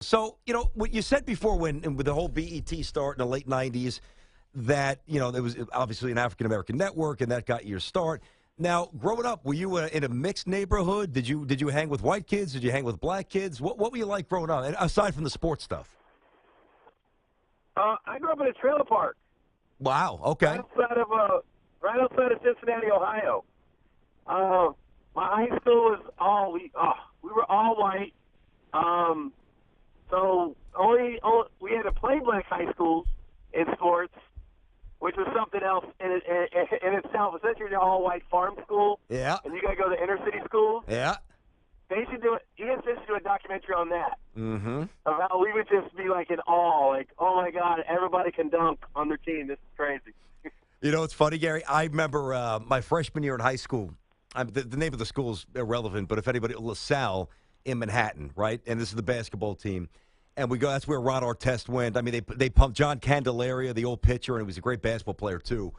So, what you said before and with the whole BET start in the late 90s, that, there was obviously an African-American network, and that got your start. Now, growing up, were you in a mixed neighborhood? Did you hang with white kids? Did you hang with black kids? What were you like growing up, and aside from the sports stuff? I grew up in a trailer park Wow, right okay. outside of right outside of Cincinnati, Ohio. My high school was we were all white. So only we had to play black high schools in sports, which was something else in itself. Essentially, you're all white farm school, Yeah, and you got to go to inner city schools. yeah. They should do it. ESPN should do a documentary on that. Mm-hmm. Of how we would just be like in awe, like, oh my God, everybody can dunk on their team. This is crazy. It's funny, Gary. I remember my freshman year in high school. The name of the school is irrelevant, but if anybody, LaSalle in Manhattan, right? And this is the basketball team. And we go. That's where Ron Artest went. I mean, they pumped John Candelaria, the old pitcher, and he was a great basketball player too.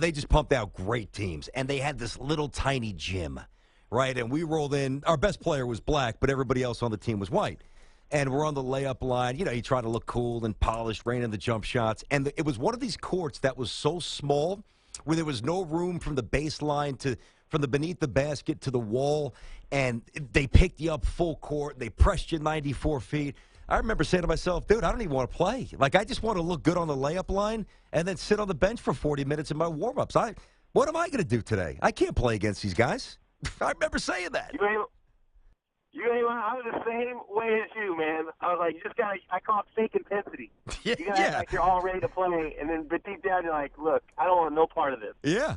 They just pumped out great teams, and they had this little tiny gym, right? And we rolled in. Our best player was black, but everybody else on the team was white. And we're on the layup line. You try to look cool and polished, raining the jump shots. And it was one of these courts that was so small where there was no room from the baseline from the beneath the basket to the wall. And they picked you up full court. They pressed you 94 feet. I remember saying to myself, dude, I don't even want to play. Like, I just want to look good on the layup line and then sit on the bench for 40 minutes in my warm-ups. What am I going to do today? I can't play against these guys. I remember saying that. I was the same way as you, man. I was like, you just gotta. I call it fake intensity. Yeah, You gotta act like you're all ready to play, but deep down you're like, look, I don't want no part of this. Yeah.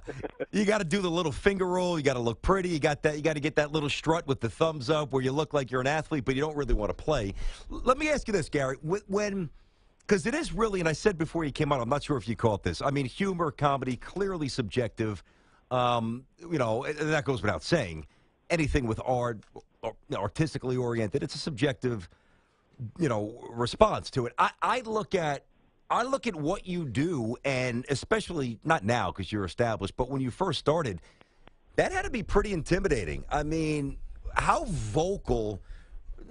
You got to do the little finger roll. You got to look pretty. You got to get that little strut with the thumbs up where you look like you're an athlete, but you don't really want to play. Let me ask you this, Gary. Because it is really, and I said before you came on, I'm not sure if you caught this. I mean, humor, comedy, clearly subjective. And that goes without saying. Anything with art, artistically oriented, it's a subjective, response to it. I look at what you do, and especially not now because you're established, but when you first started, that had to be pretty intimidating. I mean, how vocal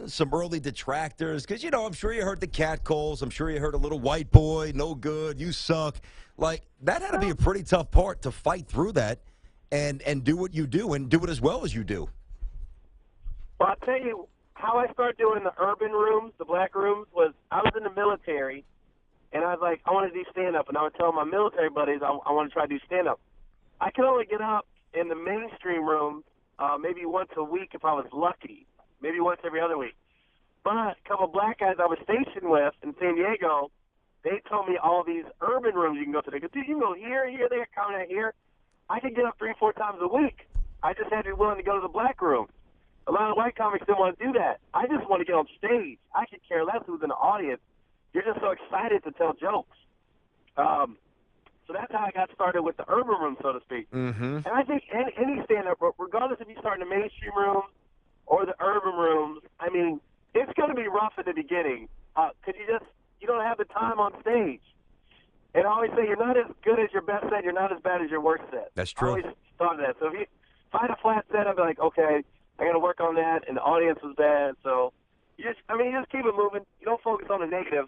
some early detractors? Because I'm sure you heard the catcalls. I'm sure you heard a little white boy, no good, you suck. Like that had to be a pretty tough part to fight through that, and do what you do and do it as well as you do. Well, I'll tell you how I started doing the urban rooms, the black rooms, was I was in the military, and I was like, I want to do stand-up, and I would tell my military buddies I want to try to do stand-up. I could only get up in the mainstream room maybe once a week if I was lucky, maybe once every other week. But a couple of black guys I was stationed with in San Diego, they told me all these urban rooms you can go to. They go, dude, you can go here, there, come out here. I could get up 3-4 times a week. I just had to be willing to go to the black room. A lot of white comics didn't want to do that. I just want to get on stage. I could care less who's in the audience. You're just so excited to tell jokes. So that's how I got started with the urban room, so to speak. Mm-hmm. And I think any stand-up, regardless if you start in the mainstream room or the urban rooms, I mean, it's going to be rough at the beginning because you don't have the time on stage. And I always say you're not as good as your best set. You're not as bad as your worst set. That's true. I always thought of that. So if I had a flat set, I'd be like, okay, I got to work on that, and the audience was bad. So you just keep it moving. You don't focus on the negative.